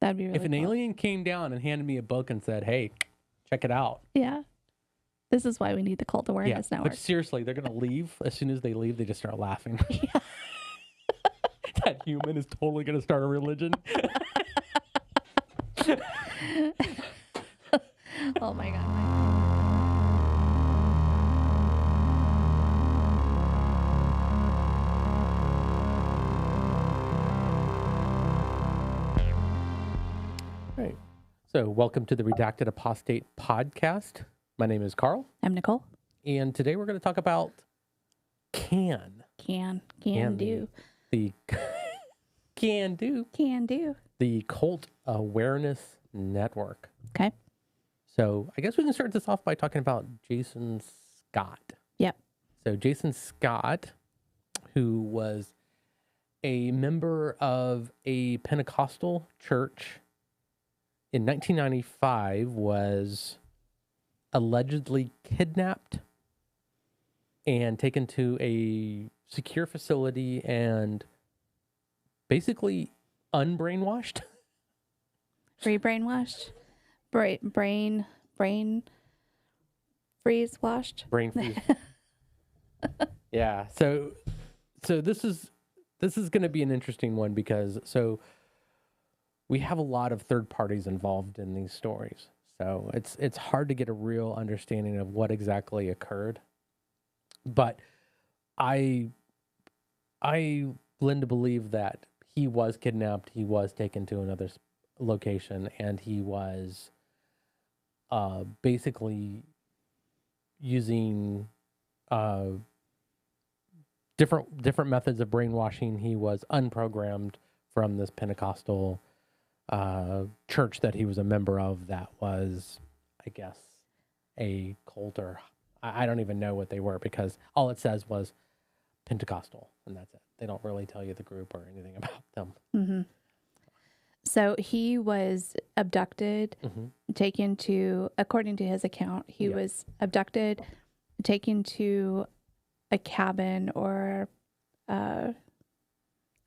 That'd be really If an cool. alien came down and handed me a book and said, "Hey, check it out." Yeah. This is why we need the Cult Awareness Network. But seriously, they're going to leave. As soon as they leave, they just start laughing. Yeah. That human is totally going to start a religion. Oh my God. Right. So, welcome to the Redacted Apostate podcast. My name is Carl, I'm Nicole. and today we're going to talk about Can Can do. The Can do. Can do. The Cult Awareness Network. Okay. So, I guess we can start this off by talking about Jason Scott. Yep. So, Jason Scott, who was a member of a Pentecostal church in 1995, was allegedly kidnapped and taken to a secure facility and basically unbrainwashed. Brainwashed? Brain freeze washed? Brain freeze. Yeah. So this is going to be an interesting one because we have a lot of third parties involved in these stories. So it's hard to get a real understanding of what exactly occurred. But I lend to believe that he was kidnapped, he was taken to another location, and he was basically using different methods of brainwashing. He was unprogrammed from this Pentecostal church that he was a member of that was, I guess, a cult, or I don't even know what they were because all it says was Pentecostal, and that's it. They don't really tell you the group or anything about them. Mm-hmm. So he was abducted, taken to, according to his account, he was abducted, taken to a cabin or a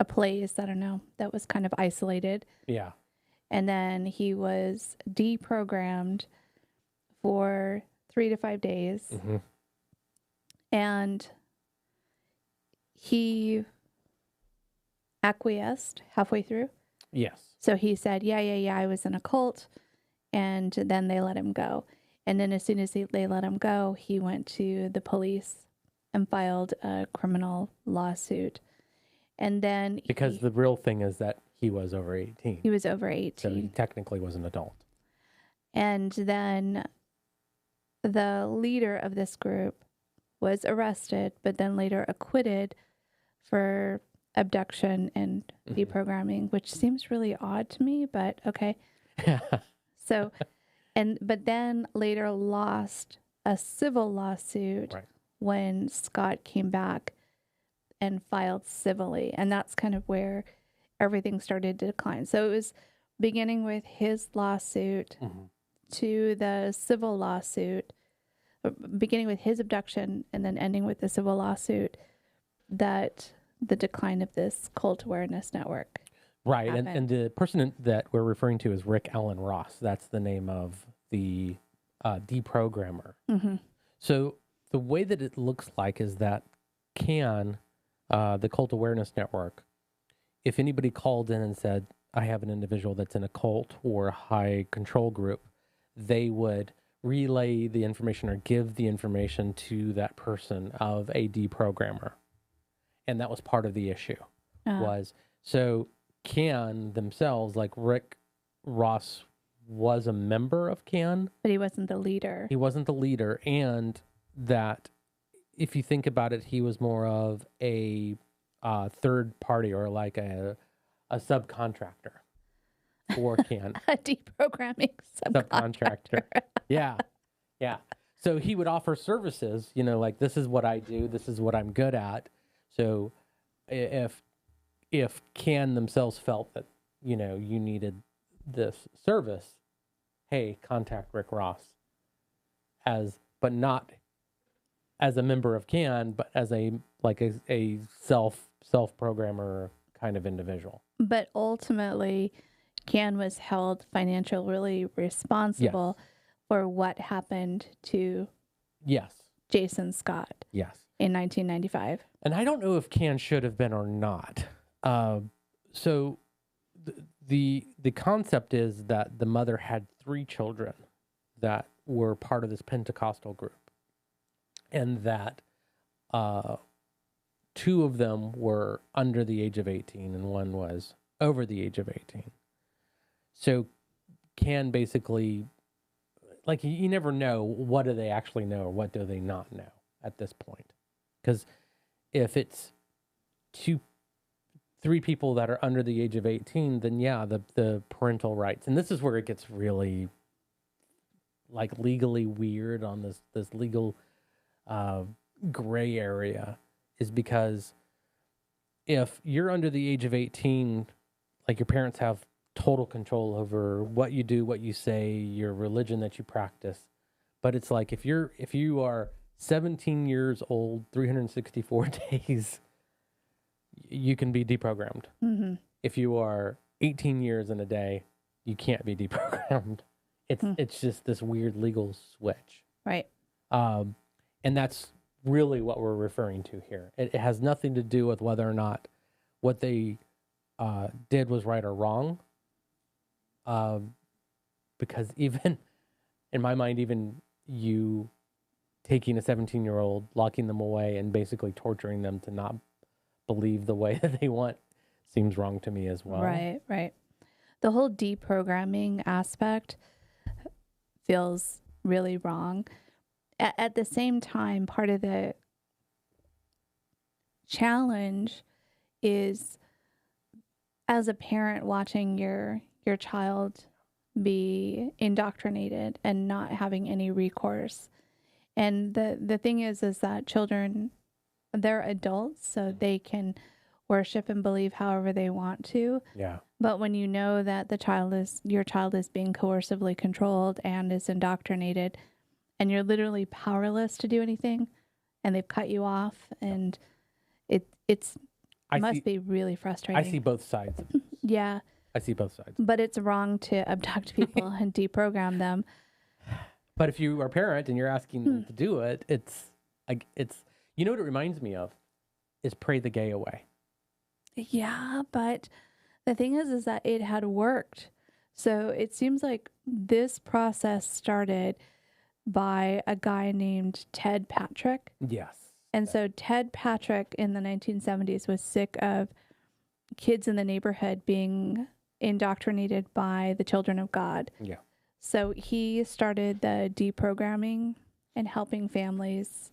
place, I don't know, that was kind of isolated. Yeah. And then he was deprogrammed for 3 to 5 days. Mm-hmm. And he acquiesced halfway through. Yes. So he said, yeah, I was in a cult. And then they let him go. And then as soon as they let him go, he went to the police and filed a criminal lawsuit. And then because the real thing is that he was over 18. He was over 18. So he technically was an adult. And then the leader of this group was arrested, but then later acquitted for abduction and deprogramming, which seems really odd to me, but okay. So, but then later lost a civil lawsuit when Scott came back and filed civilly. And that's kind of where everything started to decline. So it was beginning with his lawsuit to the civil lawsuit, beginning with his abduction and then ending with the civil lawsuit, that the decline of this cult awareness network. Right. And the person that we're referring to is Rick Allen Ross. That's the name of the deprogrammer. Mm-hmm. So the way that it looks like is that the cult awareness network, if anybody called in and said, I have an individual that's in a cult or a high control group, they would relay the information or give the information to that person of a deprogrammer. And that was part of the issue. So CAN themselves, like Rick Ross was a member of CAN. But he wasn't the leader. He wasn't the leader. And that, if you think about it, he was more of a third party or like a subcontractor for CAN. A deprogramming subcontractor. Yeah. So he would offer services, like this is what I do, this is what I'm good at. So if CAN themselves felt that, you needed this service, hey, contact Rick Ross but not as a member of CAN, but as a self-programmer kind of individual. But ultimately, Can was held financially responsible for what happened to Yes. Jason Scott Yes. in 1995. And I don't know if Can should have been or not. So the concept is that the mother had 3 children that were part of this Pentecostal group, and that 2 of them were under the age of 18 and 1 was over the age of 18. So Can basically, like, you never know what do they actually know or what do they not know at this point. Because if it's 3 people that are under the age of 18, then yeah, the parental rights. And this is where it gets really like legally weird on this legal gray area, is because if you're under the age of 18, like, your parents have total control over what you do, what you say, your religion that you practice. But it's like if you are 17 years old, 364 days, you can be deprogrammed. Mm-hmm. If you are 18 years in a day, you can't be deprogrammed. It's just this weird legal switch. Right. And that's really what we're referring to here. It has nothing to do with whether or not what they did was right or wrong. Because even in my mind, even you taking a 17-year-old, locking them away, and basically torturing them to not believe the way that they want seems wrong to me as well. Right, right. The whole deprogramming aspect feels really wrong. At the same time, part of the challenge is, as a parent, watching your child be indoctrinated and not having any recourse. And the thing is that children, they're adults, so they can worship and believe however they want to. Yeah. But when you know that your child is being coercively controlled and is indoctrinated, and you're literally powerless to do anything, and they've cut you off, and it must be really frustrating. I see both sides of this. Yeah. I see both sides. But it's wrong to abduct people and deprogram them. But if you are a parent and you're asking them to do it, it's you know what it reminds me of is Pray the Gay Away. Yeah, but the thing is that it had worked. So it seems like this process started by a guy named Ted Patrick. Yes. And so Ted Patrick in the 1970s was sick of kids in the neighborhood being indoctrinated by the children of God. Yeah. So he started the deprogramming and helping families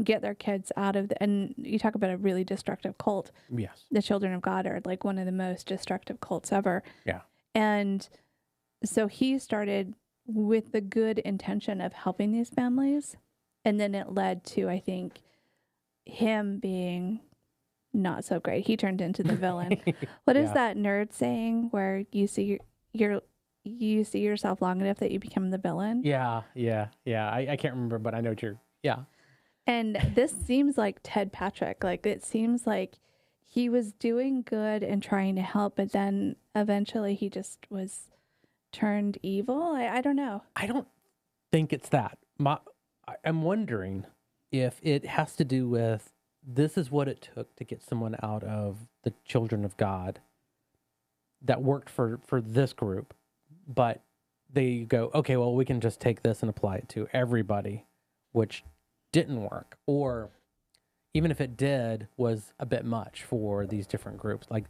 get their kids out of and you talk about a really destructive cult. Yes. The Children of God are like one of the most destructive cults ever. Yeah. And so he started with the good intention of helping these families. And then it led to, I think, him being not so great. He turned into the villain. What is that nerd saying where you see yourself long enough that you become the villain? Yeah. I can't remember, but I know what you're. Yeah. And this seems like Ted Patrick. Like, it seems like he was doing good and trying to help, but then eventually he just was turned evil. I don't know. I don't think it's that. I'm wondering if it has to do with this is what it took to get someone out of the Children of God that worked for this group, but they go, okay, well, we can just take this and apply it to everybody, which didn't work. Or even if it did, was a bit much for these different groups. Like,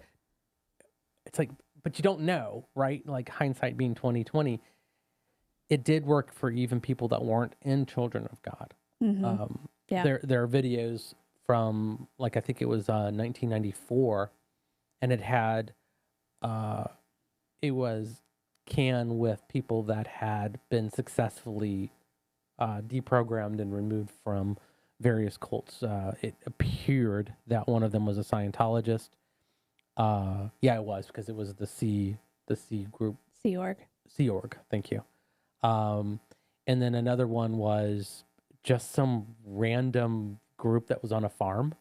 it's like, but you don't know, right? Like, hindsight being 20/20, it did work for even people that weren't in Children of God. Mm-hmm. Yeah. There are videos from, like, I think it was 1994, and it had it was Can with people that had been successfly deprogrammed and removed from various cults. It appeared that one of them was a Scientologist. Yeah, it was, because it was the C group. Sea Org. Sea Org, thank you. And then another one was just some random group that was on a farm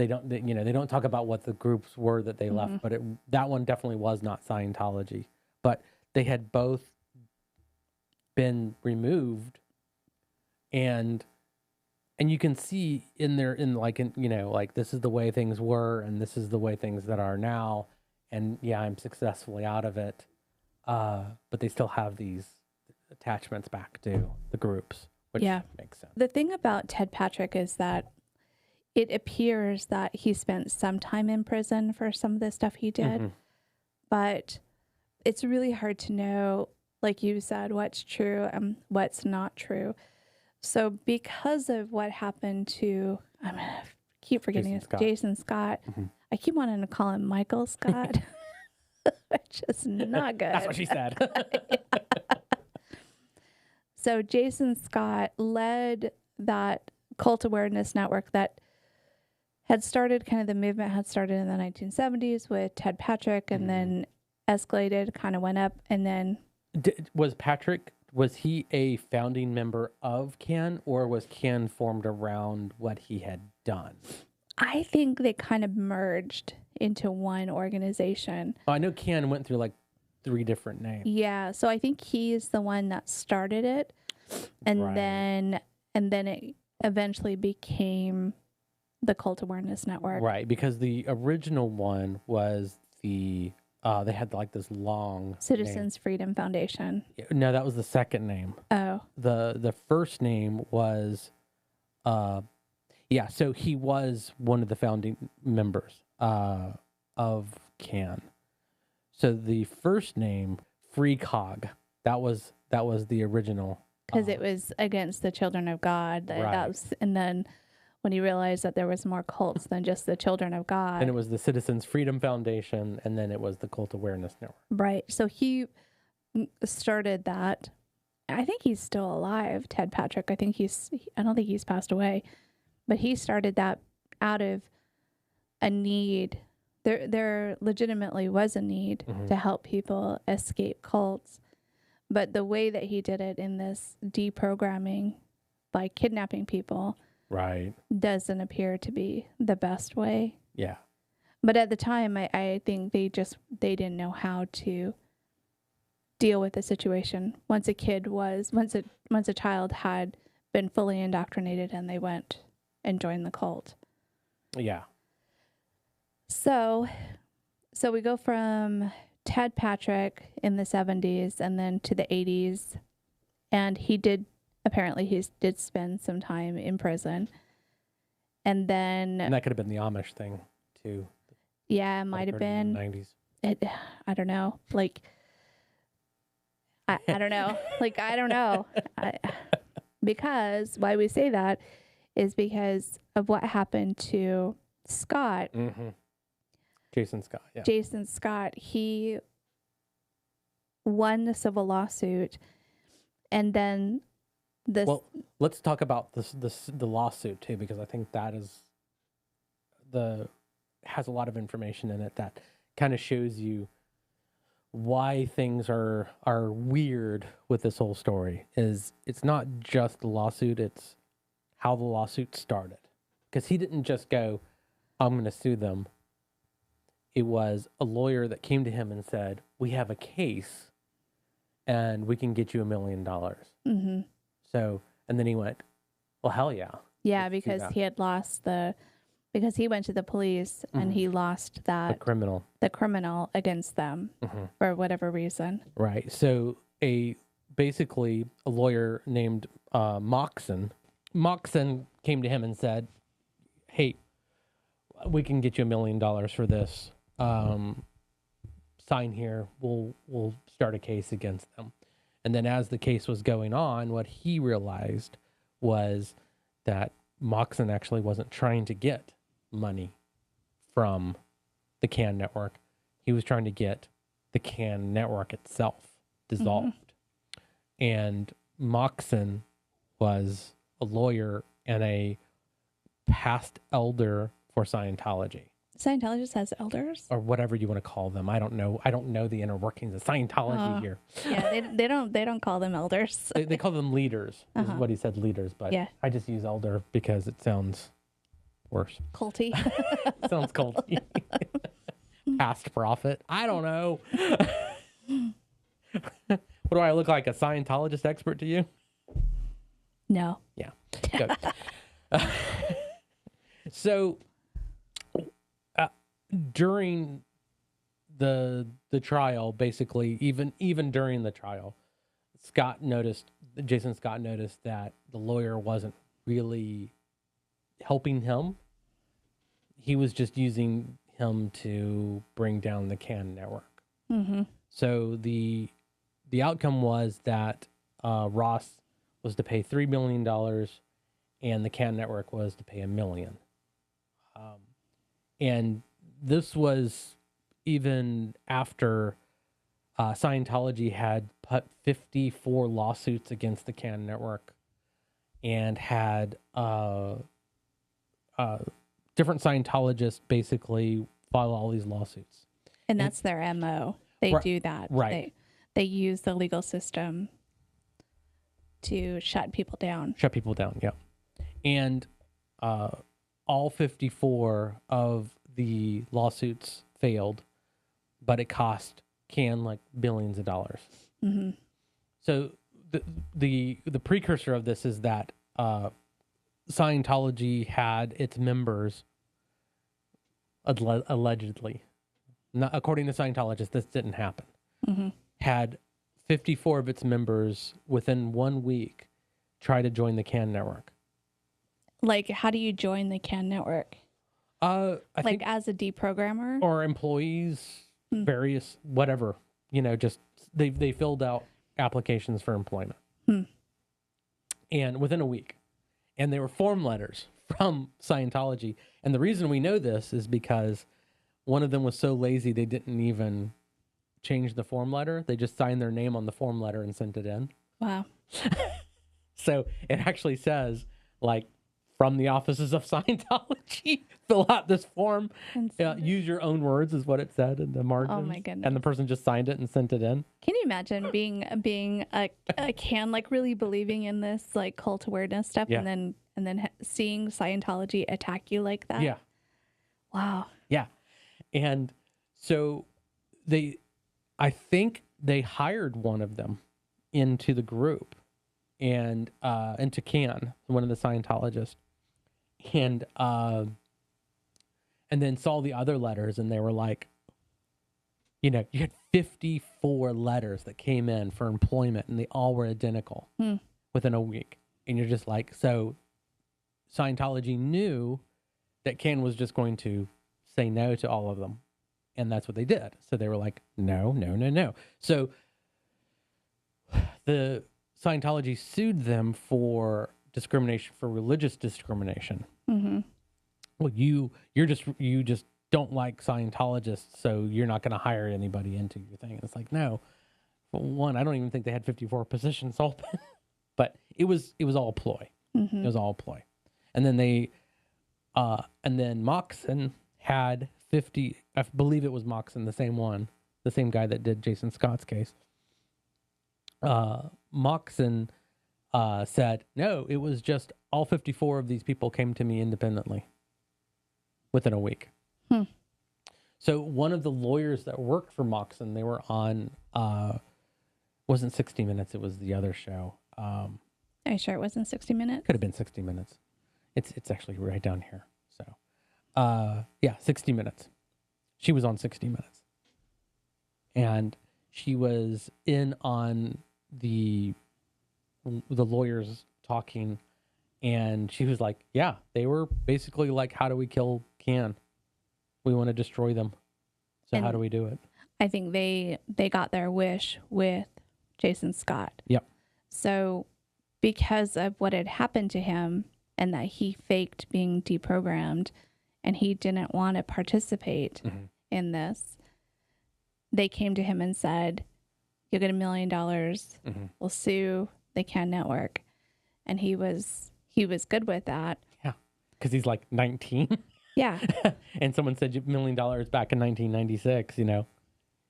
they don't talk about what the groups were that they left, but that one definitely was not Scientology. But they had both been removed, and you can see like this is the way things were, and this is the way things that are now, and yeah, I'm successfully out of it. But they still have these attachments back to the groups, which makes sense. The thing about Ted Patrick is that it appears that he spent some time in prison for some of the stuff he did, but it's really hard to know, like you said, what's true and what's not true. So because of what happened to, I'm going to keep forgetting his Jason Scott. I keep wanting to call him Michael Scott, which is not good. That's what she said. So Jason Scott led that cult awareness network that had started, kind of the movement had started in the 1970s with Ted Patrick, and then escalated, kind of went up, and then... Was he a founding member of CAN, or was CAN formed around what he had done? I think they kind of merged into one organization. Oh, I know CAN went through like 3 different names. Yeah, so I think he's the one that started it, and then it eventually became the Cult Awareness Network. Right, because the original one was the they had like this long Citizens Freedom Foundation. No, that was the second name. Oh. The first name was so he was one of the founding members of CAN. So the first name, FreeCog, that was the original. Because it was against the Children of God. That was, and then when he realized that there was more cults than just the Children of God. And it was the Citizens Freedom Foundation, and then it was the Cult Awareness Network. Right. So he started that. I think he's still alive, Ted Patrick. I don't think he's passed away. But he started that out of a need. There legitimately was a need to help people escape cults. But the way that he did it in this deprogramming by kidnapping people doesn't appear to be the best way. Yeah. But at the time, I think they didn't know how to deal with the situation. Once a child had been fully indoctrinated and they went and joined the cult. Yeah. So we go from Ted Patrick in the 70s and then to the 80s, and he did spend some time in prison, and that could have been the Amish thing too. Yeah, it might have been 90s. I don't know. Like I don't know. Like I don't know. Because why we say that is because of what happened to Scott. Jason Scott. Yeah. Jason Scott. He won the civil lawsuit, and then Well, let's talk about the lawsuit too, because I think that has a lot of information in it that kind of shows you why things are weird with this whole story. It's not just the lawsuit, it's how the lawsuit started. Because he didn't just go, I'm going to sue them. It was a lawyer that came to him and said, we have a case and we can get you $1 million. Mm-hmm. So, and then he went, well, hell yeah. Yeah, because he had lost because he went to the police and he lost the criminal against them for whatever reason. Right. So basically a lawyer named Moxon came to him and said, hey, we can get you $1 million for this. Sign here. We'll start a case against them. And then as the case was going on, what he realized was that Moxon actually wasn't trying to get money from the CAN network. He was trying to get the CAN network itself dissolved. And Moxon was a lawyer and a past elder for Scientology. Scientology has elders? Or whatever you want to call them. I don't know the inner workings of Scientology here. Yeah, they don't call them elders. They call them leaders, is what he said, leaders. But I just use elder because it sounds Worse. Culty. Sounds culty. Past prophet. I don't know. What do I look like? A Scientologist expert to you? No. Yeah. Good. So during the trial, basically, even during the trial, Jason Scott noticed that the lawyer wasn't really helping him. He was just using him to bring down the CAN network. Mm-hmm. So the outcome was that Ross was to pay $3 million and the CAN network was to pay $1 million. And this was even after Scientology had put 54 lawsuits against the CAN network and had different Scientologists basically file all these lawsuits. And that's their MO. They do that. Right. They use the legal system to shut people down. Shut people down, yeah. And all 54 of the lawsuits failed, but it cost CAN like billions of dollars. Mm-hmm. So the precursor of this is that Scientology had its members allegedly, not according to Scientologists, this didn't happen. Mm-hmm. Had 54 of its members within 1 week try to join the CAN network. Like, how do you join the CAN network? I think as a deprogrammer? or employees, various, whatever, just they filled out applications for employment. And within a week. And they were form letters from Scientology. And the reason we know this is because one of them was so lazy they didn't even change the form letter. They just signed their name on the form letter and sent it in. Wow. So it actually says, like, from the offices of Scientology, fill out this form. Use your own words is what it said in the margins. Oh my goodness. And the person just signed it and sent it in. Can you imagine being a CAN, like really believing in this like cult awareness stuff, Yeah. and then seeing Scientology attack you like that? Yeah. Wow. Yeah. And so I think they hired one of them into the group and into CAN, one of the Scientologists. And then saw the other letters and they were like, you had 54 letters that came in for employment and they all were identical within a week. And you're just like, so Scientology knew that CAN was just going to say no to all of them. And that's what they did. So they were like, no, no, no, no. So the Scientology sued them for discrimination, for religious discrimination. Mm-hmm. Well, you just don't like Scientologists, so you're not going to hire anybody into your thing. And it's like, no. For one, I don't even think they had 54 positions open, but it was all a ploy. Mm-hmm. It was all a ploy. And then and then Moxon had 50. I believe it was Moxon, the same guy that did Jason Scott's case. Moxon said, no, it was just all 54 of these people came to me independently within a week. So one of the lawyers that worked for Moxon, they were on, wasn't 60 Minutes, it was the other show. Are you sure it wasn't 60 Minutes? Could have been 60 Minutes. It's actually right down here. So, 60 Minutes. She was on 60 Minutes. And she was in on the lawyers talking, and she was like, yeah, they were basically like, how do we kill CAN? We want to destroy them. So And how do we do it? I think they got their wish with Jason Scott. Yep. So because of what had happened to him and that he faked being deprogrammed and he didn't want to participate in this, they came to him and said, you'll get $1 million. We'll sue the CAN network. And he was good with that. Yeah. Because he's like 19. Yeah. And someone said $1 million back in 1996,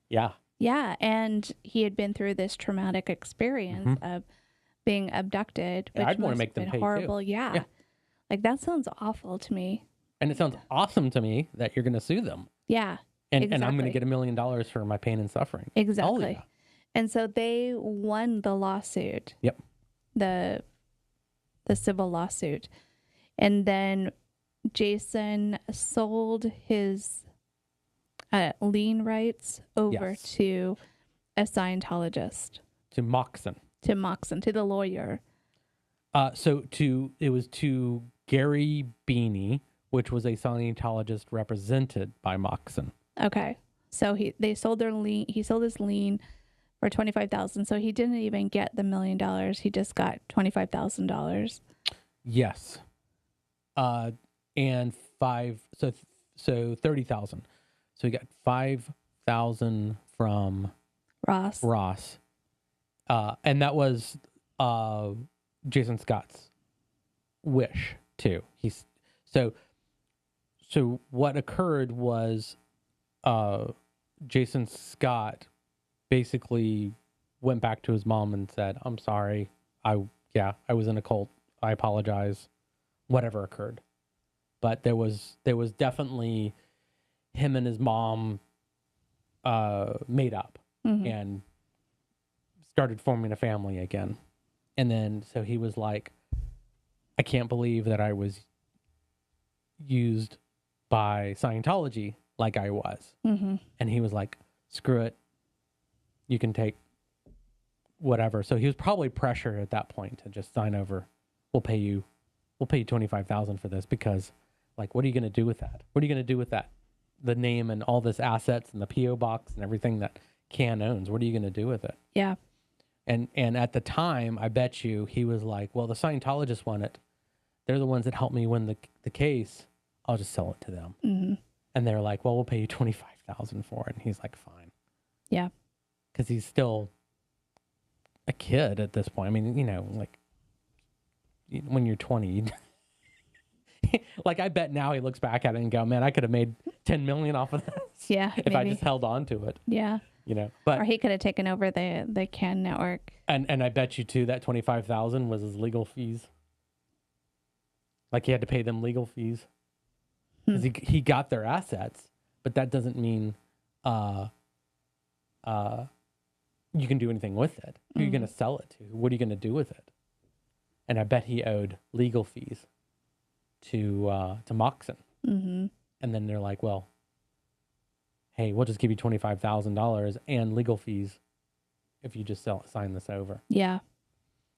Yeah. Yeah. And he had been through this traumatic experience of being abducted, which I'd want to must make have them been pay horrible. too. Yeah. Yeah. Like that sounds awful to me. And it sounds awesome to me that you're going to sue them. Yeah. And exactly. I'm going to get $1 million for my pain and suffering. Exactly. Oh, yeah. And so they won the lawsuit. Yep. The civil lawsuit. And then Jason sold his lien rights over Yes. to a Scientologist. To Moxon. To the lawyer. It was to Gary Beanie, which was a Scientologist represented by Moxon. Okay. So they sold their lien. He sold his lien for $25,000. So he didn't even get the $1 million. He just got $25,000. Yes. And so 30,000. So he got 5,000 from Ross. And that was Jason Scott's wish too. So what occurred was Jason Scott basically went back to his mom and said, "I'm sorry. I was in a cult. I apologize. Whatever occurred." But there was definitely him and his mom made up and started forming a family again. And then so he was like, "I can't believe that I was used by Scientology like I was." And he was like, "Screw it. You can take whatever." So he was probably pressured at that point to just sign over. We'll pay you $25,000 for this, because like, what are you going to do with that? What are you going to do with that? The name and all this assets and the PO box and everything that Can owns. What are you going to do with it? Yeah. And at the time, I bet you he was like, "Well, the Scientologists want it. They're the ones that helped me win the case. I'll just sell it to them." And they're like, "Well, we'll pay you $25,000 for it." And he's like, "Fine." Yeah. Because he's still a kid at this point. I mean, like when you're 20, like I bet now he looks back at it and go, "Man, I could have made 10 million off of this." Yeah. If I just held on to it. Yeah. But or he could have taken over the Can network. And I bet you too that 25,000 was his legal fees. Like he had to pay them legal fees. Because he got their assets, but that doesn't mean you can do anything with it. Who are you going to sell it to? What are you going to do with it? And I bet he owed legal fees to Moxon. And then they're like, "Well, hey, we'll just give you $25,000 and legal fees if you just sign this over." Yeah,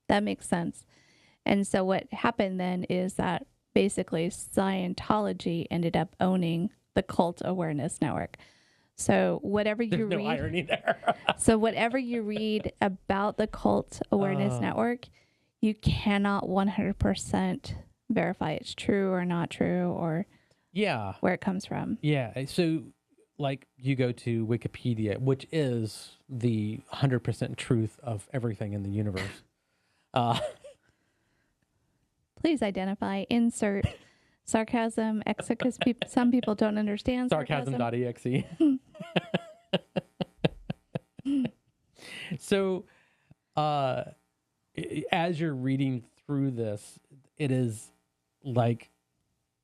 that makes sense. And so what happened then is that basically Scientology ended up owning the Cult Awareness Network. So whatever you There's no read, irony there. so whatever you read about the Cult Awareness Network, you cannot 100% verify it's true or not true, or where it comes from. Yeah. So like you go to Wikipedia, which is the 100% truth of everything in the universe. Please identify, insert sarcasm, because some people don't understand sarcasm. Sarcasm.exe. So, as you're reading through this, it is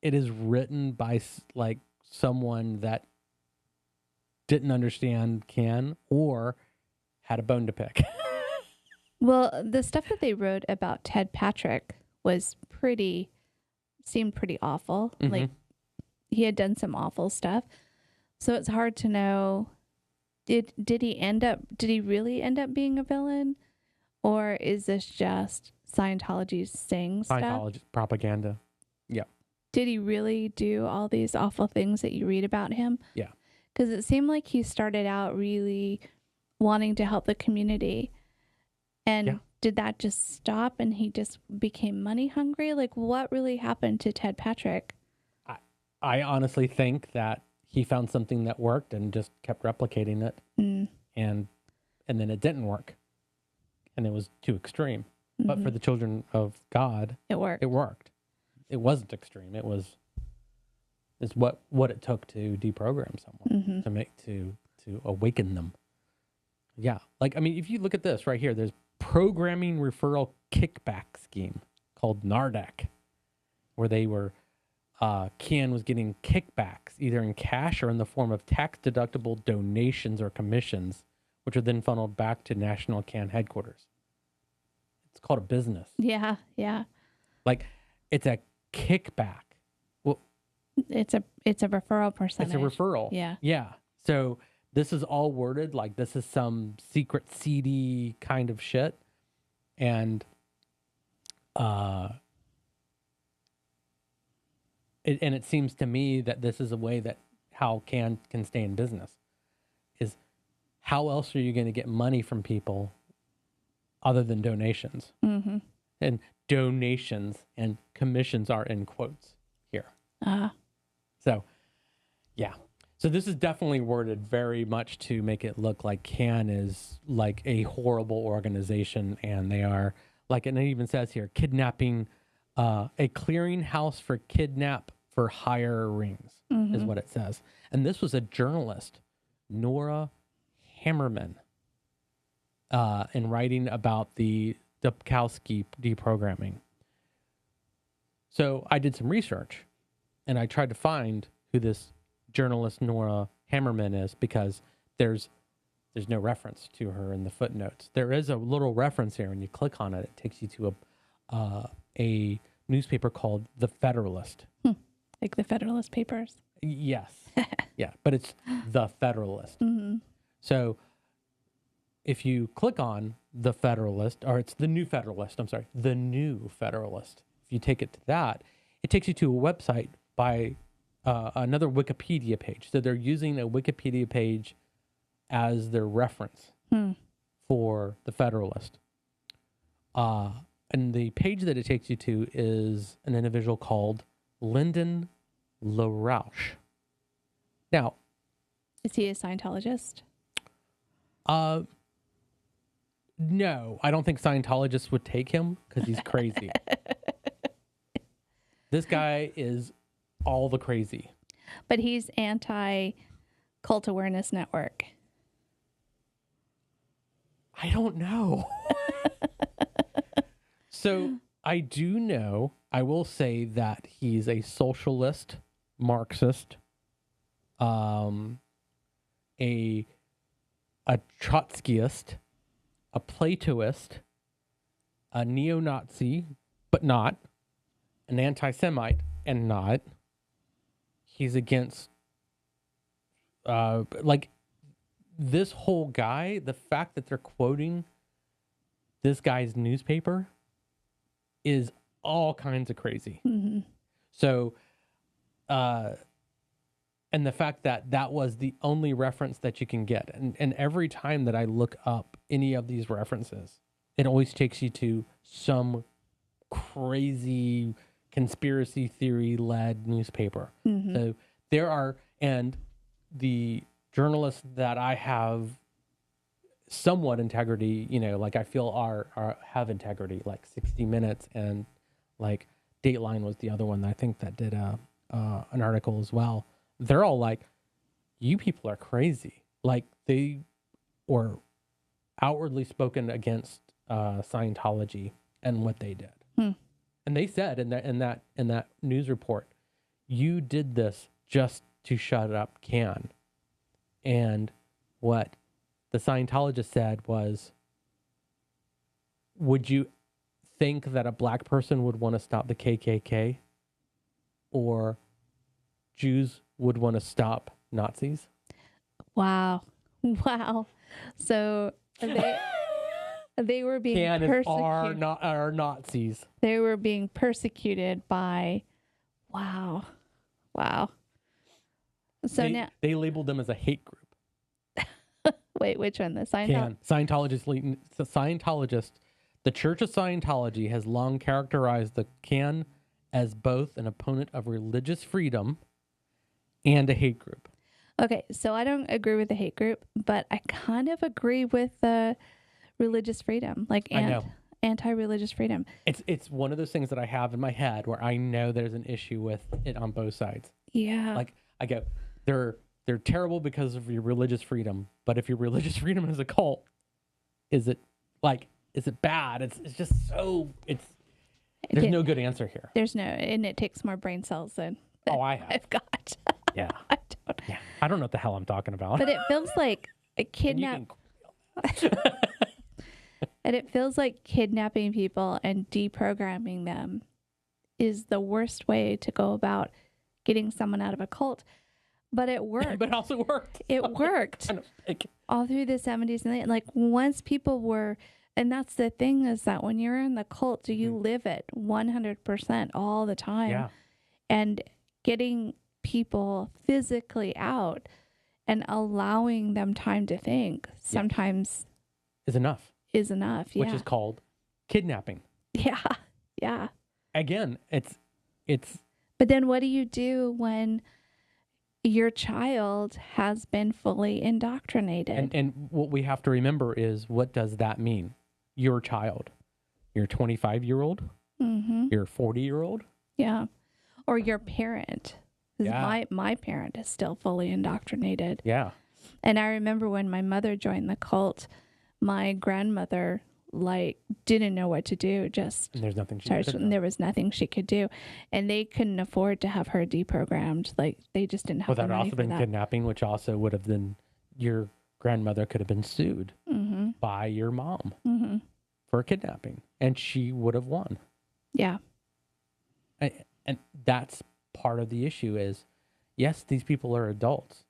written by like someone that didn't understand Can or had a bone to pick. Well, the stuff that they wrote about Ted Patrick seemed pretty awful. Like he had done some awful stuff. So it's hard to know, did he really end up being a villain? Or is this just Scientology's stuff? Scientology propaganda. Yeah. Did he really do all these awful things that you read about him? Yeah. Because it seemed like he started out really wanting to help the community. And did that just stop and he just became money hungry? Like, what really happened to Ted Patrick? I honestly think that he found something that worked and just kept replicating it. And then it didn't work. And it was too extreme. But for the children of God, it worked. It worked. It wasn't extreme. It's what it took to deprogram someone, to awaken them. Yeah. Like, I mean, if you look at this right here, there's programming referral kickback scheme called NARDAC, where they were Ken was getting kickbacks, either in cash or in the form of tax-deductible donations or commissions, which are then funneled back to National Can headquarters. It's called a business. Yeah, yeah. Like, it's a kickback. Well, It's a referral percentage. it's a referral. Yeah. Yeah. So this is all worded like this is some secret, seedy kind of shit. And it seems to me that this is a way that how can stay in business is how else are you going to get money from people other than donations? Mm-hmm. And donations and commissions are in quotes here. So, yeah. So this is definitely worded very much to make it look like CAN is like a horrible organization, and they are like, and it even says here, kidnapping, a clearinghouse for kidnap for hire rings is what it says. And this was a journalist, Nora Hammerman, in writing about the Dubkowski deprogramming. So I did some research, and I tried to find who this journalist Nora Hammerman is, because there's no reference to her in the footnotes. There is a little reference here. When you click on it, it takes you to a newspaper called The Federalist. Like the Federalist Papers. Yes. Yeah, but it's The Federalist. So if you click on The Federalist, or it's The New Federalist, I'm sorry, The New Federalist. If you take it to that, it takes you to a website by another Wikipedia page. So they're using a Wikipedia page as their reference for The Federalist. And the page that it takes you to is an individual called Lyndon LaRouche. Now, is he a Scientologist? No, I don't think Scientologists would take him because he's crazy. This guy is all the crazy. But he's anti-cult awareness network. I don't know. So I do know, I will say that he's a socialist, Marxist, a Trotskyist, a Platoist, a neo-Nazi, but not, an anti-Semite, and not. He's against, like, this whole guy, the fact that they're quoting this guy's newspaper is all kinds of crazy. So, and the fact that that was the only reference that you can get. And every time that I look up any of these references, it always takes you to some crazy conspiracy theory led newspaper. So there are, and the journalists that I have somewhat integrity, you know, like I feel have integrity, like 60 Minutes and like Dateline was the other one that I think that did an article as well. They're all like, you people are crazy. Like they were outwardly spoken against Scientology and what they did. And they said in that news report, you did this just to shut up CAN. And what the Scientologist said was, would you think that a black person would want to stop the KKK, or Jews would want to stop Nazis? Wow. So they were being persecuted. Are Nazis. They were being persecuted by, wow. So now they labeled them as a hate group. Wait, which one? The Scientologist. The Church of Scientology has long characterized the CAN as both an opponent of religious freedom and a hate group. Okay, so I don't agree with the hate group, but I kind of agree with the religious freedom, like anti-religious freedom. It's one of those things that I have in my head where I know there's an issue with it on both sides. Yeah. Like I go, they're terrible because of your religious freedom, but if your religious freedom is a cult, is it bad? It's just so there's no good answer here. There's no, and it takes more brain cells than Oh, I have. I've got. Yeah. I don't. Yeah. I don't know what the hell I'm talking about. But it feels like a And you kidnap. And it feels like kidnapping people and deprogramming them is the worst way to go about getting someone out of a cult. But it worked. But it also worked. It worked all through the 70s. And like once people were, and that's the thing is that when you're in the cult, you live it 100% all the time. Yeah. And getting people physically out and allowing them time to think sometimes is enough. Is enough. Yeah. Which is called kidnapping. Yeah. Yeah. Again, it's. But then what do you do when your child has been fully indoctrinated? And what we have to remember is, what does that mean? Your child, your 25-year-old, your 40-year-old. Yeah. Or your parent. Yeah. My parent is still fully indoctrinated. Yeah. And I remember when my mother joined the cult, my grandmother didn't know what to do. Just and there's nothing she could do. There was nothing she could do, and they couldn't afford to have her deprogrammed. Like they just didn't have the money also for been that. kidnapping, which also would have been your grandmother could have been sued by your mom for kidnapping, and she would have won. Yeah. And that's part of the issue is, yes, these people are adults,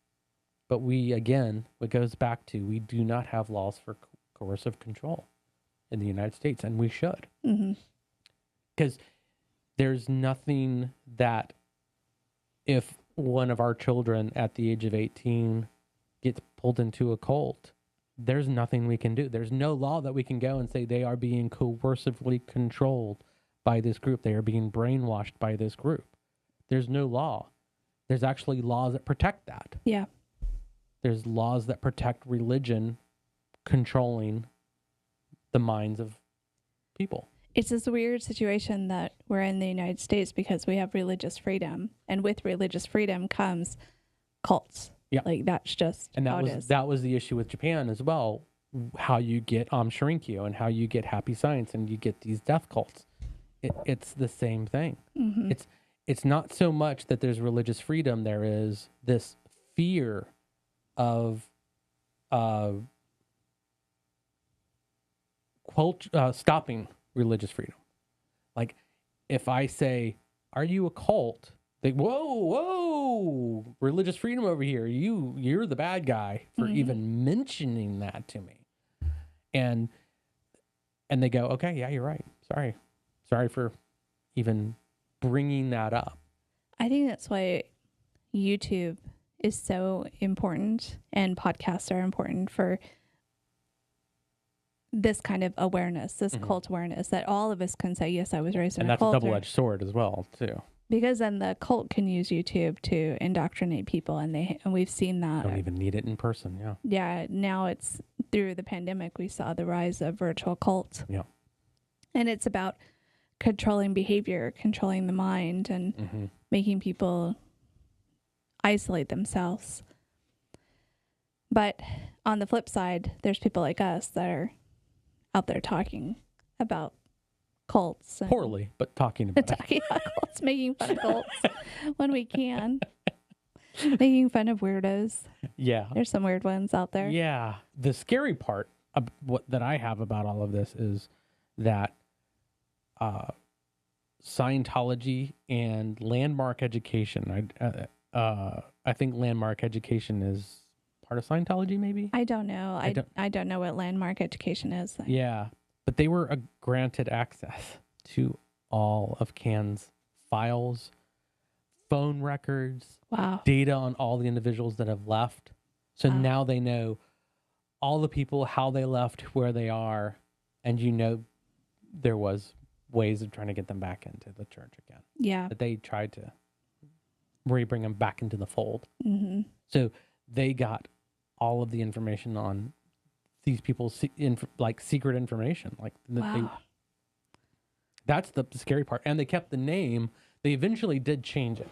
but it goes back to, we do not have laws for coercive control in the United States, and we should. Because there's nothing that, if one of our children at the age of 18 gets pulled into a cult, there's nothing we can do. There's no law that we can go and say they are being coercively controlled by this group. They are being brainwashed by this group. There's no law. There's actually laws that protect that. Yeah. There's laws that protect religion controlling the minds of people. It's this weird situation that we're in the United States because we have religious freedom, and with religious freedom comes cults. Yeah. Like that's just how it is. That was the issue with Japan as well. How you get Shrinkyo and how you get Happy Science and you get these death cults. It's the same thing. It's not so much that there's religious freedom. There is this fear of stopping religious freedom. Like, if I say, "Are you a cult?" They, whoa, religious freedom over here. You're the bad guy for even mentioning that to me. And they go, "Okay, yeah, you're right. Sorry for even bringing that up." I think that's why YouTube is so important and podcasts are important for this kind of awareness, this cult awareness, that all of us can say, yes, I was raised in a cult. And that's a double-edged sword as well, too. Because then the cult can use YouTube to indoctrinate people, and we've seen that. Don't even need it in person, yeah. Yeah, now it's through the pandemic, we saw the rise of virtual cults. Yeah. And it's about controlling behavior, controlling the mind, and making people isolate themselves. But on the flip side, there's people like us that are out there talking about cults. And poorly, but talking about cults, making fun of cults when we can. Making fun of weirdos. Yeah. There's some weird ones out there. Yeah. The scary part of that I have about all of this is that Scientology and landmark education, I think landmark education is part of Scientology, maybe? I don't know. I don't know what landmark education is. Yeah. But they were granted access to all of CAN's files, phone records, data on all the individuals that have left. So now they know all the people, how they left, where they are, and there was ways of trying to get them back into the church again. Yeah. That they tried to bring them back into the fold. So they got all of the information on these people's secret information. That's the scary part. And they kept the name. They eventually did change it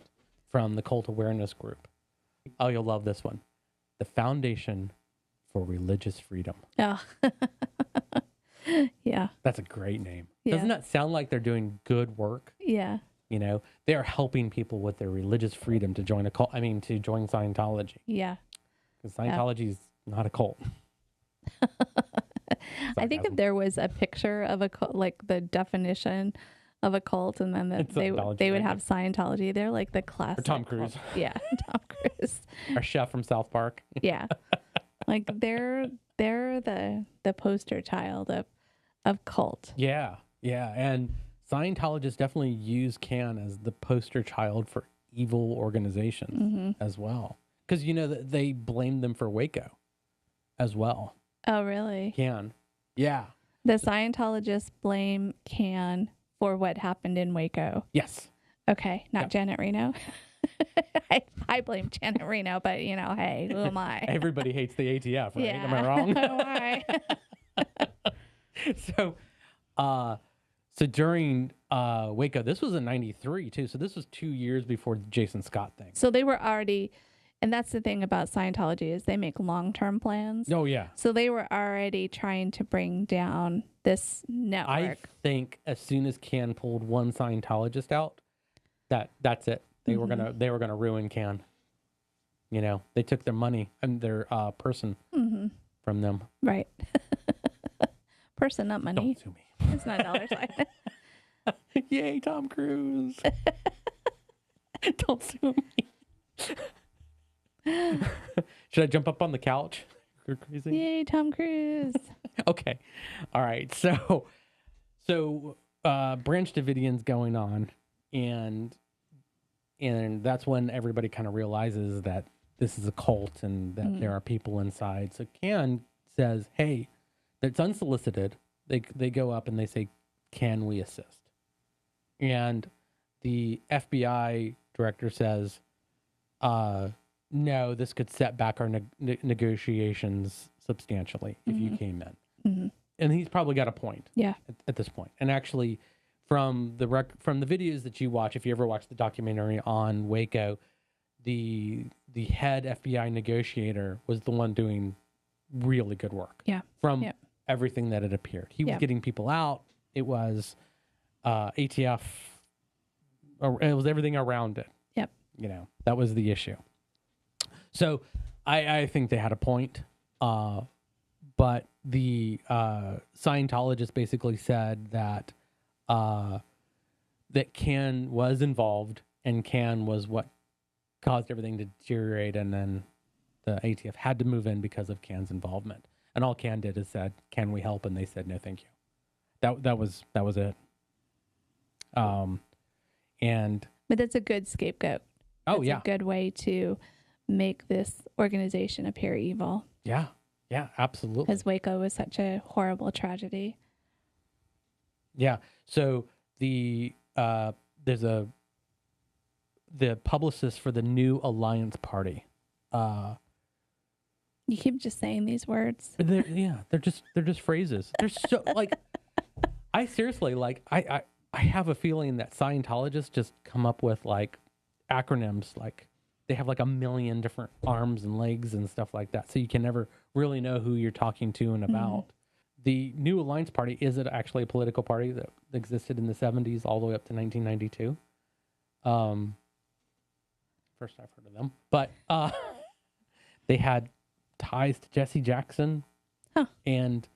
from the Cult Awareness Group. Oh, you'll love this one. The Foundation for Religious Freedom. Oh. Yeah. That's a great name. Yeah. Doesn't that sound like they're doing good work? Yeah. You know, they are helping people with their religious freedom to join a cult. I mean, to join Scientology. Yeah. Because Scientology is not a cult. I think if there was a picture of a cult, like the definition of a cult, and then they would have Scientology. They're like the classic. Or Tom Cruise. Cult. Yeah, Tom Cruise. Our chef from South Park. Yeah, like they're the poster child of cult. Yeah, yeah, and Scientologists definitely use CAN as the poster child for evil organizations as well, because you know they blame them for Waco as well. Oh, really? CAN, yeah. The Scientologists blame CAN for what happened in Waco. Yes. Okay, not Janet Reno. I blame Janet Reno, but you know, hey, who am I? Everybody hates the ATF, right? Yeah. Am I wrong? Why? So during Waco, this was in '93 too. So this was 2 years before the Jason Scott thing. So they were already, and that's the thing about Scientology is they make long-term plans. Oh yeah. So they were already trying to bring down this network. I think as soon as CAN pulled one Scientologist out, that's it. They were gonna ruin CAN. You know, they took their money and their person from them. Right. Person, not money. Don't sue me. It's not dollar sign. Yay, Tom Cruise. Don't sue me. Should I jump up on the couch? You're crazy. Yay, Tom Cruise. Okay. All right. So Branch Davidian's going on, and that's when everybody kind of realizes that this is a cult and that there are people inside. So CAN says, hey, that's unsolicited. They go up and they say, can we assist? And the FBI director says, no, this could set back our negotiations substantially if you came in. And he's probably got a point. Yeah. At this point. And actually, from the videos that you watch, if you ever watch the documentary on Waco, the head FBI negotiator was the one doing really good work. Yeah. From everything that had appeared. He was getting people out. It was ATF. It was everything around it. Yep. You know, that was the issue. So I think they had a point. But the Scientologist basically said that that CAN was involved, and CAN was what caused everything to deteriorate, and then the ATF had to move in because of CAN's involvement. And all CAN did is said, "Can we help?" And they said, "No, thank you." That was it. But that's a good scapegoat. Oh, that's a good way to make this organization appear evil. Yeah. Yeah, absolutely. Because Waco was such a horrible tragedy. Yeah. So the publicist for the New Alliance Party. You keep just saying these words. They're just phrases. They're so like. I seriously like. I have a feeling that Scientologists just come up with like acronyms. Like they have like a million different arms and legs and stuff like that, so you can never really know who you're talking to and about. The New Alliance Party is actually a political party that existed in the 70s all the way up to 1992. First I've heard of them, but they had ties to Jesse Jackson and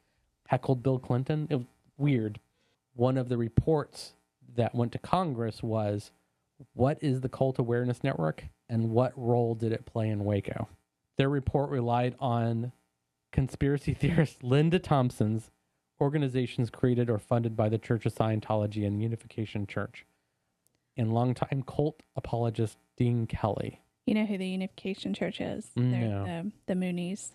heckled Bill Clinton. It was weird. One of the reports that went to Congress was, what is the Cult Awareness Network and what role did it play in Waco? Their report relied on conspiracy theorist Linda Thompson's organizations created or funded by the Church of Scientology and Unification Church, and longtime cult apologist Dean Kelly. You know who the Unification Church is? No. They're the Moonies.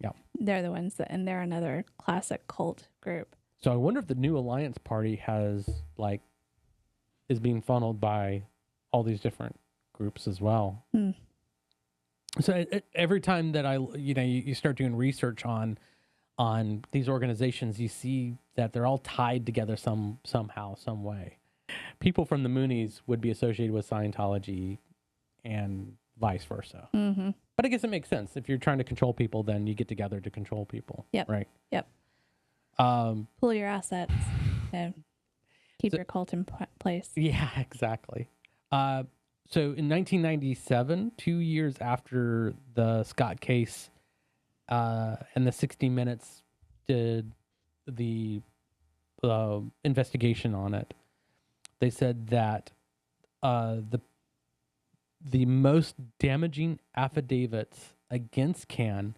Yeah. They're the ones that, and they're another classic cult group. So I wonder if the New Alliance Party is being funneled by all these different groups as well. So every time that you start doing research on these organizations, you see that they're all tied together somehow, some way. People from the Moonies would be associated with Scientology and vice versa. But I guess it makes sense. If you're trying to control people, then you get together to control people. Yep. Right. Yep. Pull your assets. Keep your cult in place. Yeah, exactly. So in 1997, 2 years after the Scott case, and the 60 Minutes did the investigation on it, they said that the most damaging affidavits against Can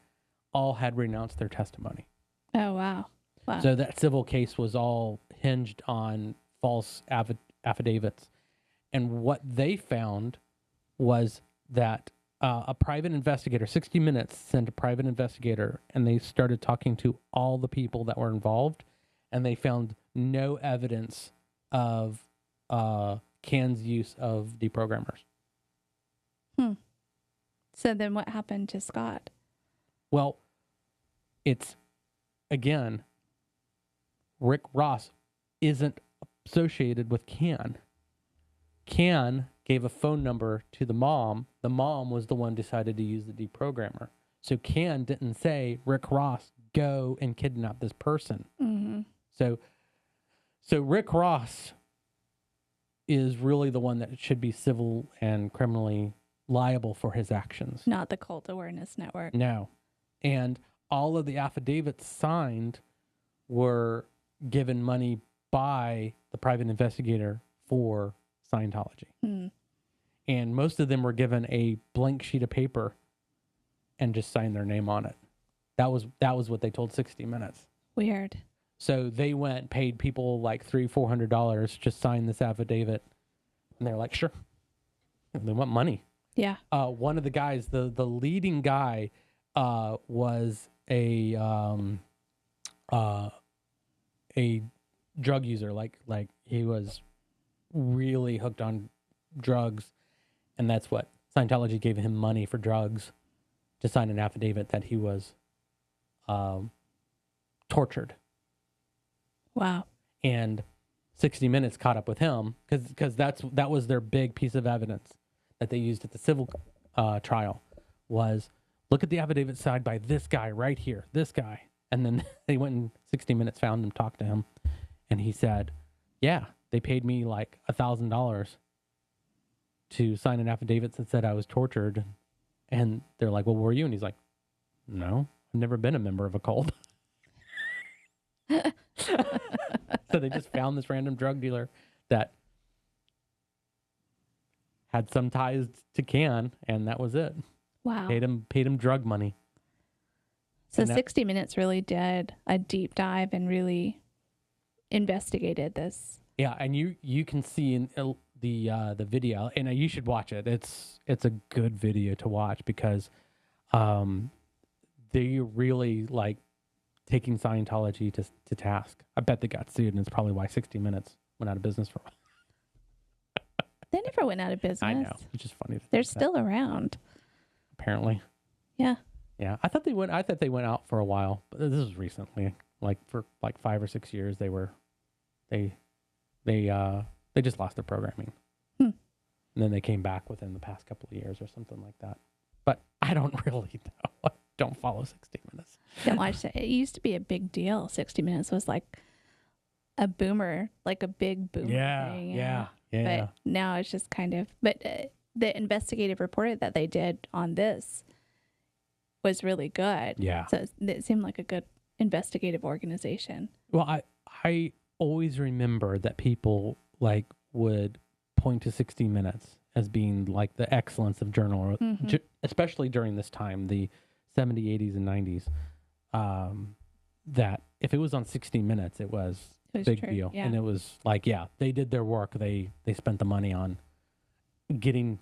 all had renounced their testimony. Oh, wow. Wow. So that civil case was all hinged on false affidavits. And what they found was that a private investigator, 60 Minutes sent a private investigator, and they started talking to all the people that were involved, and they found no evidence of Can's use of deprogrammers. So then what happened to Scott? Well, it's, again, Rick Ross isn't associated with Can. Can gave a phone number to the mom. The mom was the one decided to use the deprogrammer. So Can didn't say, Rick Ross, go and kidnap this person. Mm-hmm. So Rick Ross is really the one that should be civil and criminally liable for his actions. Not the Cult Awareness Network. No. And all of the affidavits signed were given money by the private investigator for Scientology. And most of them were given a blank sheet of paper and just signed their name on it. That was what they told 60 Minutes. Weird. So they went, paid people like $300-$400, just sign this affidavit. And they're like, sure. They want money. Yeah. One of the guys, the leading guy, was a drug user. Like he was really hooked on drugs, and that's what Scientology gave him money for drugs to sign an affidavit that he was tortured. Wow. And 60 Minutes caught up with him because that was their big piece of evidence that they used at the civil trial was, look at the affidavit signed by this guy right here, this guy. And then they went and 60 Minutes found him, talked to him, and he said, yeah, they paid me like $1,000 to sign an affidavit that said I was tortured. And they're like, well, were you? And he's like, no, I've never been a member of a cult. So they just found this random drug dealer that had some ties to Can, and that was it. Wow. Paid him drug money. So 60 Minutes really did a deep dive and really investigated this. Yeah, and you can see in the video, and you should watch it. It's a good video to watch because they really like taking Scientology to task. I bet they got sued, and it's probably why 60 Minutes went out of business for a while. They never went out of business. I know. It's just funny. They're still around. Apparently. Yeah. Yeah. I thought they went out for a while, but this was recently. Like for like 5 or 6 years they just lost their programming. And then they came back within the past couple of years or something like that. But I don't really know. I don't follow 60 Minutes. Don't watch it. It used to be a big deal. 60 Minutes was like a boomer, like a big boomer thing. Yeah. But now it's just kind of, but the investigative report that they did on this was really good. Yeah. So it seemed like a good investigative organization. Well, I always remember that people like would point to 60 Minutes as being like the excellence of journalism, especially during this time, the 70s, 80s, and 90s. That if it was on 60 Minutes, it was a big deal. Yeah. And it was like, yeah, they did their work. They spent the money on getting,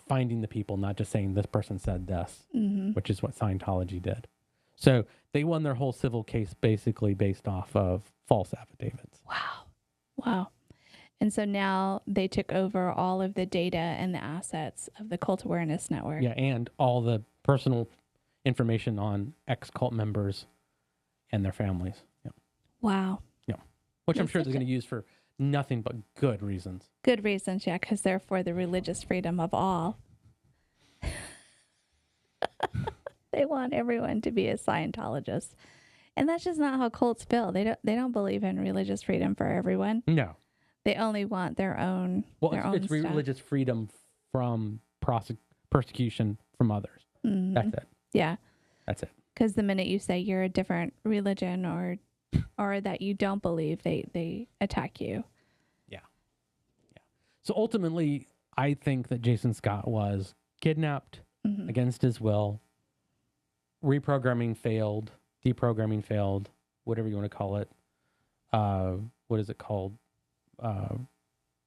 finding the people, not just saying this person said this, which is what Scientology did. So they won their whole civil case basically based off of false affidavits. Wow. And so now they took over all of the data and the assets of the Cult Awareness Network. Yeah, and all the personal information on ex-cult members and their families. Yeah. Wow. Yeah. Which I'm sure they're going to use for nothing but good reasons. Good reasons, yeah, because they're for the religious freedom of all. They want everyone to be a Scientologist. And that's just not how cults feel. They don't believe in religious freedom for everyone. No. They only want their own. Well, their own it's stuff. religious freedom from persecution from others. Mhm. That's it. Yeah. That's it. Because the minute you say you're a different religion or that you don't believe, they attack you. Yeah. So ultimately, I think that Jason Scott was kidnapped against his will. Reprogramming failed. Deprogramming failed. Whatever you want to call it. What is it called?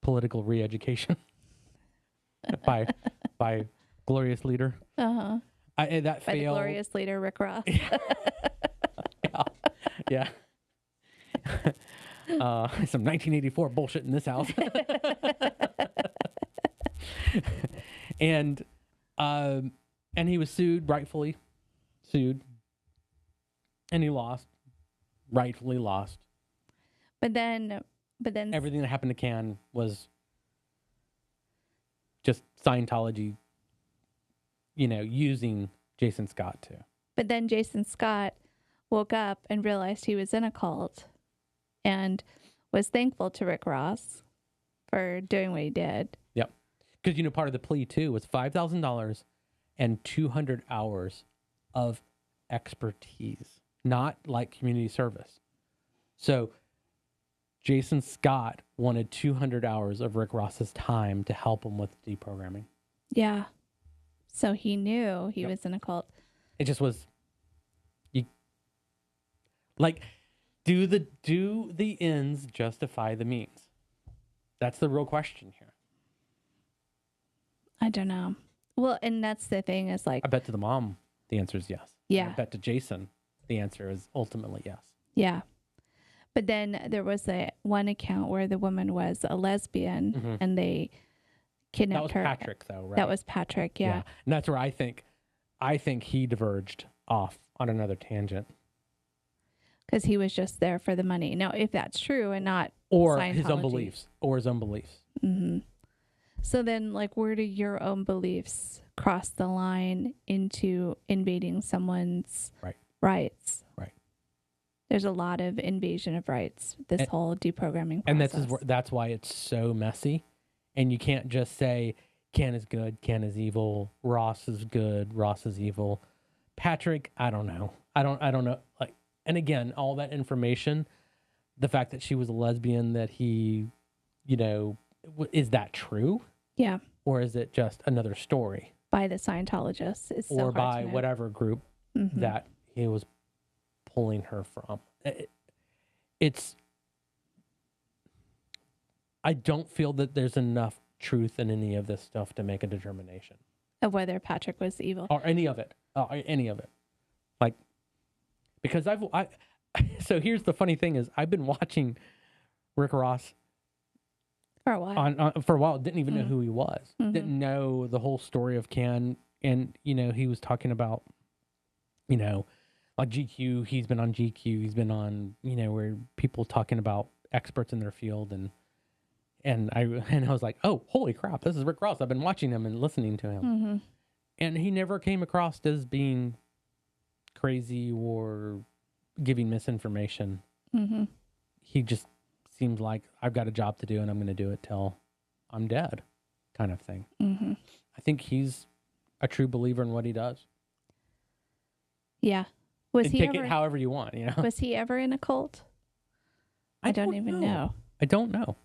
Political re-education by glorious leader. Uh-huh. That By the failed. glorious leader, Rick Ross. Yeah. Some 1984 bullshit in this house. and he was sued, rightfully sued, and he lost, rightfully lost. But then Everything that happened to Can was just Scientology, using Jason Scott too. But then Jason Scott woke up and realized he was in a cult and was thankful to Rick Ross for doing what he did. Yep. Because, part of the plea too was $5,000 and 200 hours of expertise, not like community service. So Jason Scott wanted 200 hours of Rick Ross's time to help him with deprogramming. Yeah. So he knew he was in a cult. It just was, do the ends justify the means? That's the real question here. I don't know. Well, and that's the thing is I bet to the mom, the answer is yes. Yeah. I bet to Jason, the answer is ultimately yes. Yeah. But then there was one account where the woman was a lesbian and they kidnapped her. That was Patrick, though, right? That was Patrick, yeah. And that's where I think he diverged off on another tangent. Because he was just there for the money. Now, if that's true and not or Scientology. his own beliefs. Mm-hmm. So then, where do your own beliefs cross the line into invading someone's rights? Right. There's a lot of invasion of rights, this whole deprogramming process. And that's why it's so messy. And you can't just say, Ken is good, Ken is evil, Ross is good, Ross is evil. Patrick, I don't know. I don't know. And again, all that information, the fact that she was a lesbian, that he, is that true? Yeah. Or is it just another story? By the Scientologists. It's so or hard by to know. whatever group that he was pulling her from. I don't feel that there's enough truth in any of this stuff to make a determination. Of whether Patrick was evil. Or any of it. Because so here's the funny thing is I've been watching Rick Ross for a while. For a while, didn't even know who he was. Didn't know the whole story of Ken. And, he was talking about, like GQ, he's been on GQ, he's been on, where people talking about experts in their field. And I was like, oh, holy crap, this is Rick Ross. I've been watching him and listening to him. And he never came across as being crazy or giving misinformation. He just seems like I've got a job to do and I'm going to do it till I'm dead kind of thing. I think he's a true believer in what he does. Yeah. Take it however you want, Was he ever in a cult? I don't even know. I don't know.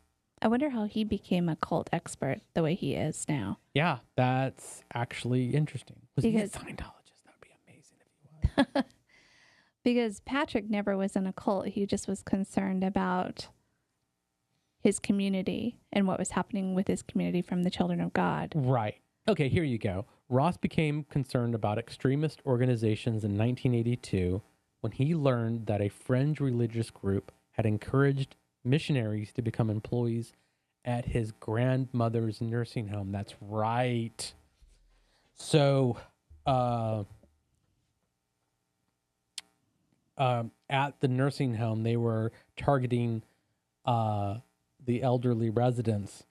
I wonder how he became a cult expert the way he is now. Yeah, that's actually interesting. Was he a Scientologist? That would be amazing if he was. Because Patrick never was in a cult. He just was concerned about his community and what was happening with his community from the children of God. Right. Okay, here you go. Ross became concerned about extremist organizations in 1982 when he learned that a fringe religious group had encouraged missionaries to become employees at his grandmother's nursing home. That's right. So, at the nursing home, they were targeting the elderly residents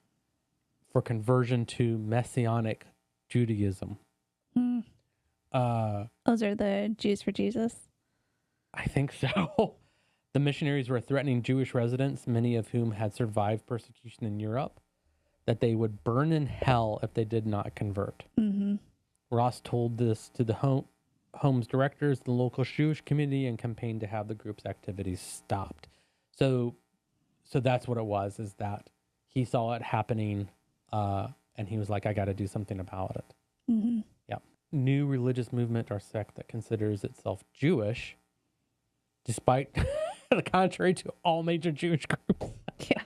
for conversion to Messianic Judaism. Those are the Jews for Jesus? I think so. The missionaries were threatening Jewish residents, many of whom had survived persecution in Europe, that they would burn in hell if they did not convert. Mm-hmm. Ross told this to the home's directors, the local Jewish community, and campaigned to have the group's activities stopped. So that's what it was, is that he saw it happening, and he was like, I got to do something about it. Mm-hmm. Yeah. New religious movement or sect that considers itself Jewish, despite the contrary to all major Jewish groups. Yeah.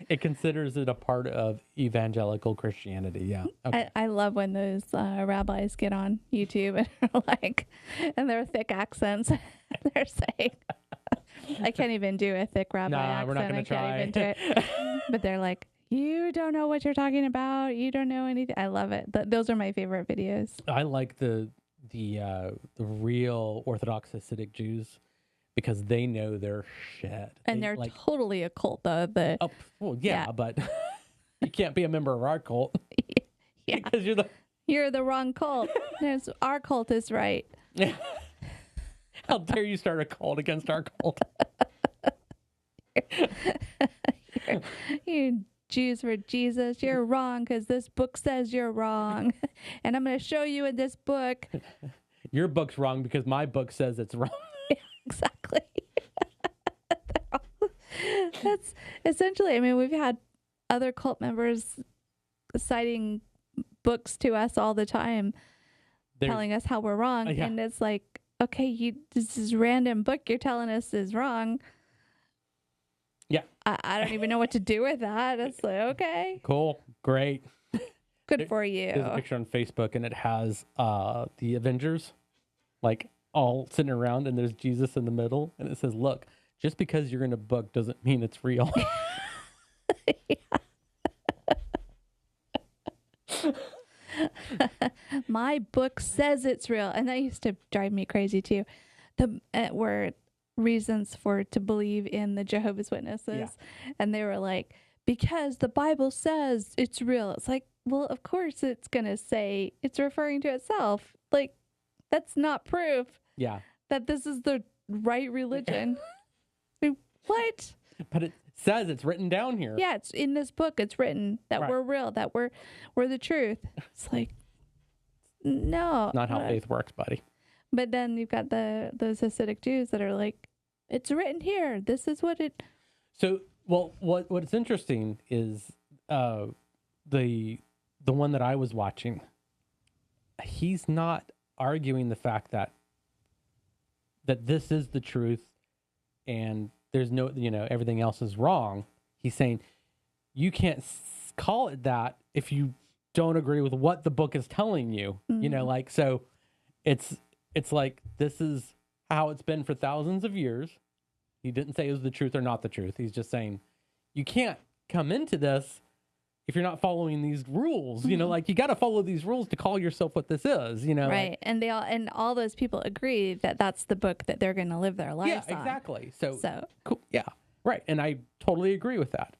It considers it a part of evangelical Christianity. Yeah. Okay. I love when those rabbis get on YouTube and are like, and their thick accents, they're saying, I can't even do a thick rabbi accent. We're not going to try. Can't even do it. But they're like, you don't know what you're talking about. You don't know anything. I love it. Those are my favorite videos. I like the real Orthodox Hasidic Jews, because they know their shit. And they're totally a cult, though. Yeah, but you can't be a member of our cult. Yeah. Because you're the wrong cult. Our cult is right. Yeah. How dare you start a cult against our cult? You Jews for Jesus, you're wrong because this book says you're wrong. And I'm going to show you in this book. Your book's wrong because my book says it's wrong. Exactly. That's essentially, I mean, we've had other cult members citing books to us all the time, telling us how we're wrong. Yeah. And it's like, okay, this is random book you're telling us is wrong. Yeah. I don't even know what to do with that. It's like, okay. Cool. Great. Good for you. There's a picture on Facebook, and it has the Avengers, like, all sitting around, and there's Jesus in the middle, and it says, look, just because you're in a book doesn't mean it's real. My book says it's real. And that used to drive me crazy too. Were reasons to believe in the Jehovah's Witnesses. Yeah. And they were like, because the Bible says it's real. It's like, well, of course it's going to say it's referring to itself. Like, that's not proof. Yeah. That this is the right religion. I mean, what? But it says it's written down here. Yeah, it's in this book. It's written that Right. we're real, that we're the truth. It's like, no. Not how faith works, buddy. But then you've got those Hasidic Jews that are like, it's written here. This is what it. So, well, what's interesting is the one that I was watching. He's not arguing the fact that this is the truth, and there's no, everything else is wrong. He's saying you can't call it that if you don't agree with what the book is telling you. Mm-hmm. So it's like, this is how it's been for thousands of years. He didn't say it was the truth or not the truth. He's just saying you can't come into this if you're not following these rules. Mm-hmm. You got to follow these rules to call yourself what this is. Right, and all those people agree that that's the book that they're going to live their lives on. Yeah, exactly. So cool. Yeah, right. And I totally agree with that.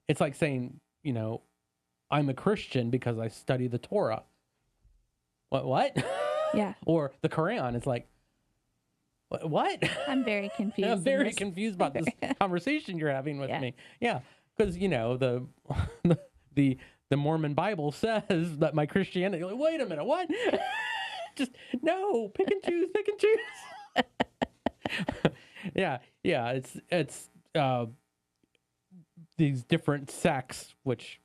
It's like saying, I'm a Christian because I study the Torah. What? Yeah. Or the Quran. It's like, what? I'm very confused. I'm very confused about this conversation you're having with me. Yeah, because the Mormon Bible says that my Christianity. Like, wait a minute, what? Just no, pick and choose. Yeah. It's these different sects, which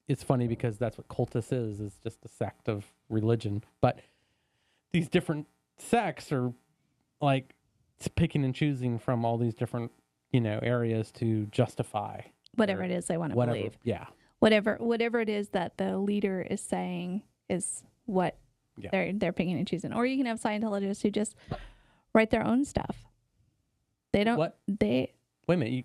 is funny because that's what cultus is just a sect of religion. But these different sects are like picking and choosing from all these different, areas to justify whatever it is they want to believe. Yeah. Whatever it is that the leader is saying is what they're picking and choosing. Or you can have Scientologists who just write their own stuff. They don't. What? Wait a minute.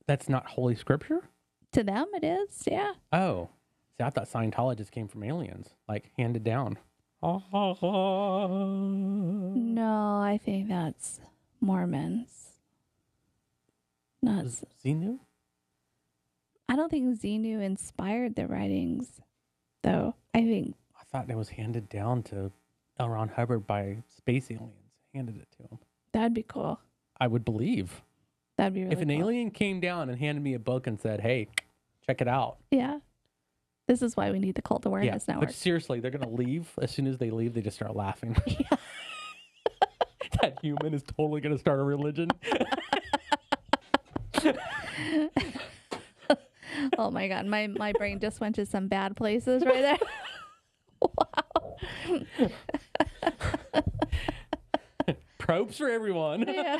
That's not Holy Scripture? To them, it is. Yeah. Oh. See, I thought Scientologists came from aliens, like handed down. No, I think that's Mormons. Not Xenu? I don't think Xenu inspired the writings, though. I think I thought it was handed down to L. Ron Hubbard by space aliens handed it to him. That'd be cool. I would believe. That'd be really If an cool. alien came down and handed me a book and said, hey, check it out. Yeah. This is why we need the Cult Awareness Network. But seriously, they're going to leave. As soon as they leave, they just start laughing. Yeah. That human is totally going to start a religion. Oh my God. My brain just went to some bad places right there. Wow. Probes for everyone. Yeah.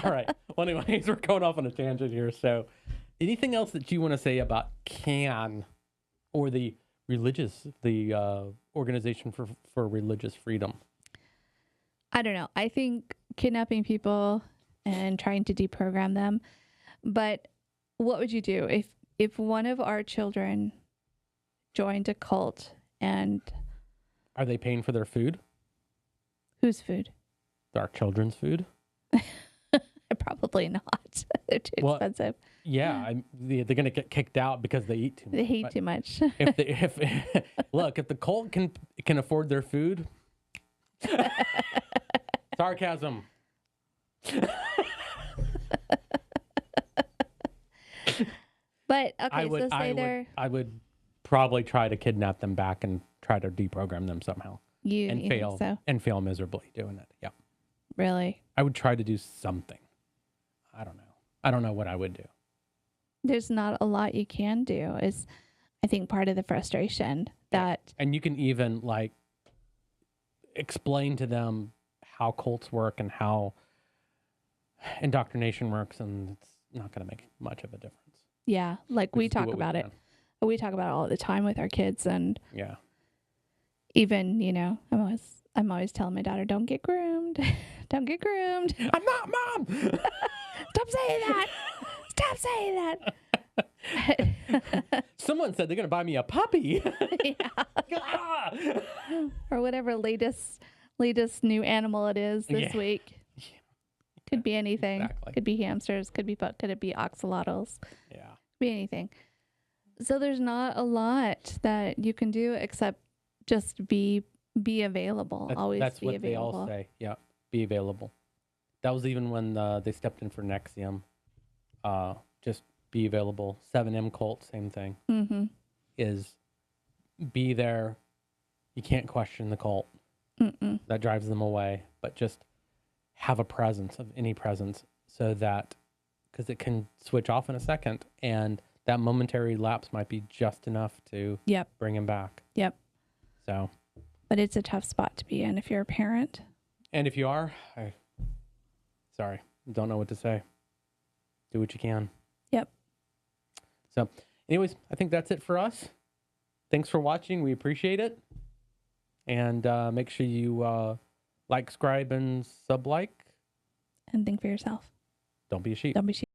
All right. Well, anyways, we're going off on a tangent here. So anything else that you want to say about CAN or the Organization for Religious Freedom? I don't know. I think kidnapping people and trying to deprogram them. But what would you do if one of our children joined a cult and... Are they paying for their food? Whose food? Our children's food? Probably not. They're too expensive. Yeah, they're going to get kicked out because they eat too much. They eat too much. if the cult can afford their food, sarcasm. But okay, so say they're... I would probably try to kidnap them back and try to deprogram them somehow. You fail think so? And fail miserably doing it. Yeah. Really? I would try to do something. I don't know. I don't know what I would do. There's not a lot you can do, is I think part of the frustration that... And you can even like explain to them how cults work and how indoctrination works, and it's not going to make much of a difference. Yeah, like we talk about it. We talk about it all the time with our kids, and yeah, even, you know, I'm always telling my daughter, don't get groomed. Don't get groomed. I'm not, Mom. Stop saying that. Stop saying that. Someone said they're going to buy me a puppy. Yeah. Or whatever latest new animal it is this week. Yeah. Could be anything. Exactly. Could be hamsters. Could it be axolotls? Yeah. Could be anything. So there's not a lot that you can do except just be available. Always that's be what available. They all say. Yeah, be available. That was even when they stepped in for Nexium. Just be available. 7M cult, same thing. Mm-hmm. Is be there. You can't question the cult. Mm-mm. That drives them away. But just have a presence of any presence, so that, because it can switch off in a second, and that momentary lapse might be just enough to bring him back. Yep. So. But it's a tough spot to be in if you're a parent. And if you are, sorry, don't know what to say. Do what you can. Yep. So, anyways, I think that's it for us. Thanks for watching. We appreciate it. And make sure you like, subscribe, and sub-like. And think for yourself. Don't be a sheep. Don't be sheep.